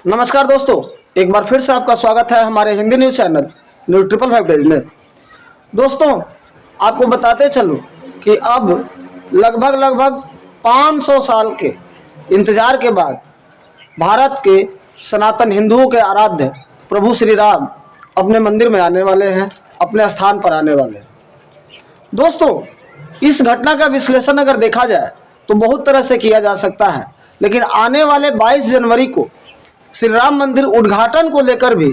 नमस्कार दोस्तों, एक बार फिर से आपका स्वागत है हमारे Hindi news channel news 555 days में। दोस्तों, आपको बताते चलूं कि अब लगभग 500 साल के इंतजार के बाद भारत के सनातन हिंदुओं के आराध्य प्रभु श्री राम अपने मंदिर में आने वाले हैं, अपने स्थान पर आने वाले हैं। दोस्तों, इस घटना का विश्लेषण अगर देखा जाए तो बहुत तरह से किया जा सकता है, लेकिन आने वाले 22 जनवरी को श्री राम मंदिर उद्घाटन को लेकर भी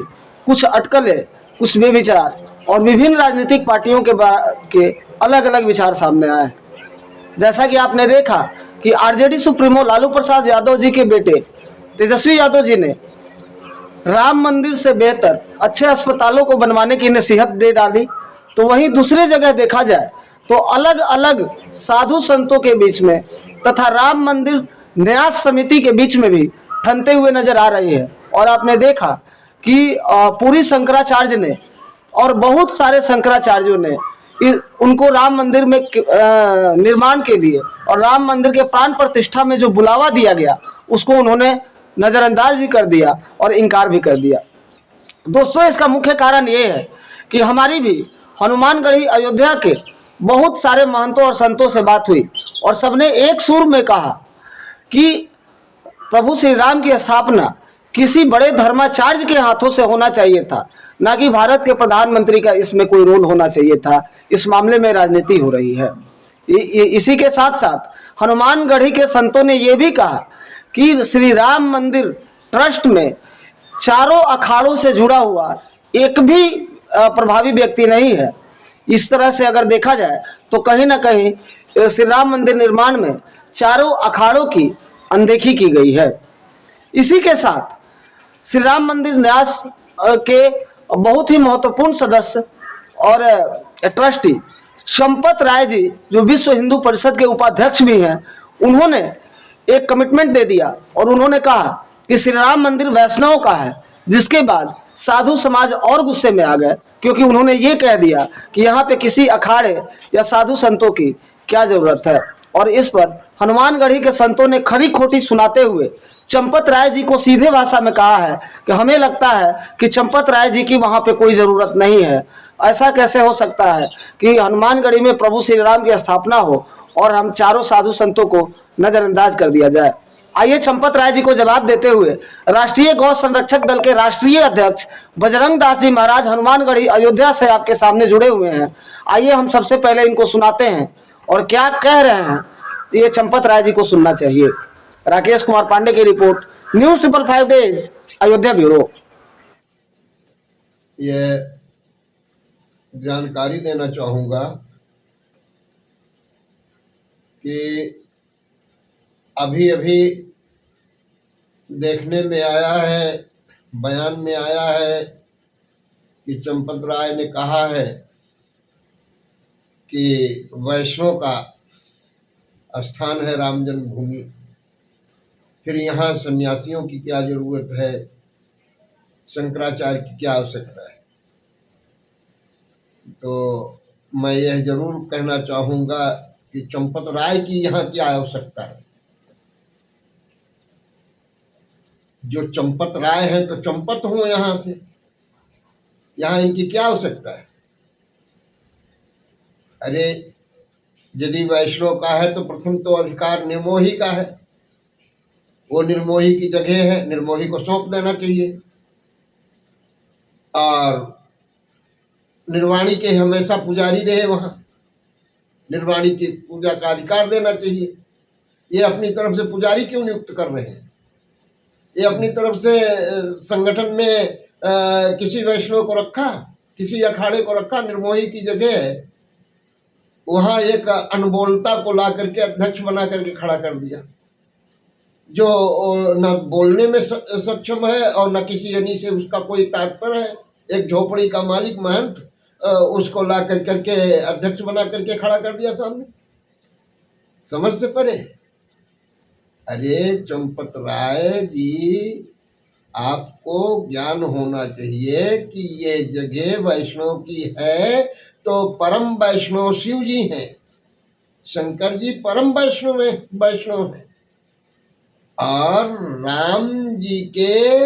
कुछ अटकलें, कुछ विचार और विभिन्न राजनीतिक पार्टियों के अलग अलग विचार सामने आए। जैसा कि आपने देखा कि आरजेडी सुप्रीमो लालू प्रसाद यादव जी के बेटे तेजस्वी यादव जी ने राम मंदिर से बेहतर अच्छे अस्पतालों को बनवाने की नसीहत दे डाली, तो वहीं दूसरी जगह देखा जाए तो अलग अलग साधु संतों के बीच में तथा राम मंदिर न्यास समिति के बीच में भी ठनते हुए नजर आ रही है। और आपने देखा कि पूरी शंकराचार्य ने और बहुत सारे शंकराचार्यों ने उनको राम मंदिर में निर्माण के लिए और राम मंदिर के प्राण प्रतिष्ठा में जो बुलावा दिया गया उसको उन्होंने नज़रअंदाज भी कर दिया और इनकार भी कर दिया। दोस्तों, इसका मुख्य कारण ये है कि हमारी भी हनुमानगढ़ी अयोध्या के बहुत सारे महंतों और संतों से बात हुई और सबने एक सुर में कहा कि प्रभु श्री राम की स्थापना किसी बड़े धर्माचार्य के हाथों से होना चाहिए था, ना कि भारत के प्रधानमंत्री का इसमें कोई रोल होना चाहिए था। इस मामले में राजनीति हो रही है। इसी के साथ साथ हनुमानगढ़ी के संतों ने यह भी कहा कि श्री राम मंदिर ट्रस्ट में चारों अखाड़ों से जुड़ा हुआ एक भी प्रभावी व्यक्ति नहीं है। इस तरह से अगर देखा जाए तो कहीं ना कहीं श्री राम मंदिर निर्माण में चारों अखाड़ों की अनदेखी की गई है। इसी के साथ श्री राम मंदिर न्यास के बहुत ही महत्वपूर्ण सदस्य और ट्रस्टी चंपत राय जी, जो विश्व हिंदू परिषद के उपाध्यक्ष भी हैं, उन्होंने एक कमिटमेंट दे दिया और उन्होंने कहा कि श्री राम मंदिर वैष्णव का है, जिसके बाद साधु समाज और गुस्से में आ गए, क्योंकि उन्होंने ये कह दिया कि यहाँ पे किसी अखाड़े या साधु संतों की क्या जरूरत है। और इस पर हनुमानगढ़ी के संतों ने खरी खोटी सुनाते हुए चंपत राय जी को सीधे भाषा में कहा है कि हमें लगता है कि चंपत राय जी की वहाँ पे कोई ज़रूरत नहीं है। ऐसा कैसे हो सकता है कि हनुमानगढ़ी में प्रभु श्री राम की स्थापना हो और हम चारों साधु संतों को नज़रअंदाज कर दिया जाए। आइए चंपत राय जी को जवाब देते हुए राष्ट्रीय गौ संरक्षक दल के राष्ट्रीय अध्यक्ष बजरंग दास जी महाराज हनुमानगढ़ी अयोध्या से आपके सामने जुड़े हुए हैं। आइए हम सबसे पहले इनको सुनाते हैं और क्या कह रहे हैं ये चंपत राय जी को सुनना चाहिए। राकेश कुमार पांडे की report, news 555 days, Ayodhya bureau. ये जानकारी देना चाहूँगा कि अभी अभी देखने में आया है, बयान में आया है कि चंपत राय ने कहा है कि वैष्णव का स्थान है राम जन्मभूमि, फिर यहाँ सन्यासियों की क्या जरूरत है, शंकराचार्य की क्या आवश्यकता है। तो मैं यह जरूर कहना चाहूँगा कि चंपत राय की यहाँ क्या आवश्यकता है। जो चंपत राय है तो चंपत हूँ यहाँ से, यहाँ इनकी क्या आवश्यकता है। अरे यदि वैष्णव का है तो प्रथम तो अधिकार निर्मोही का है, वो निर्मोही की जगह है, निर्मोही को सौंप देना चाहिए और निर्वाणी के हमेशा पुजारी रहे, वहाँ निर्वाणी की पूजा का अधिकार देना चाहिए। ये अपनी तरफ से पुजारी क्यों नियुक्त कर रहे हैं। ये अपनी तरफ से संगठन में किसी वैष्णव को रखा, किसी अखाड़े को रखा, निर्मोही की जगह है, वहाँ एक अनबोलता को ला करके अध्यक्ष बना करके खड़ा कर दिया, जो न बोलने में सक्षम है और न किसी यानी से उसका कोई तात्पर्य है। एक झोपड़ी का मालिक महंत उसको ला करके अध्यक्ष बना करके खड़ा कर दिया सामने, समझ से परे। अरे चंपत राय जी, आपको ज्ञान होना चाहिए कि ये जगह वैष्णव की है तो परम वैष्णव शिव जी हैं, शंकर जी परम वैष्णव है। और राम जी के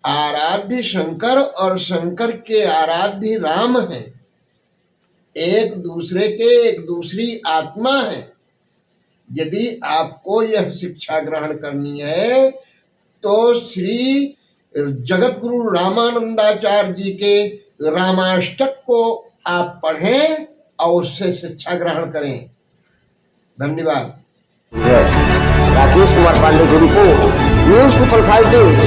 आराध्य शंकर और शंकर के आराध्य राम हैं, एक दूसरे के एक दूसरी आत्मा है। यदि आपको यह शिक्षा ग्रहण करनी है तो श्री जगत गुरु रामानंदाचार्य जी के रामाष्टक को आप पढ़ें और उससे शिक्षा ग्रहण करें। धन्यवाद। राकेश कुमार पांडे की रिपोर्ट, न्यूज़ 555 न्यूज़,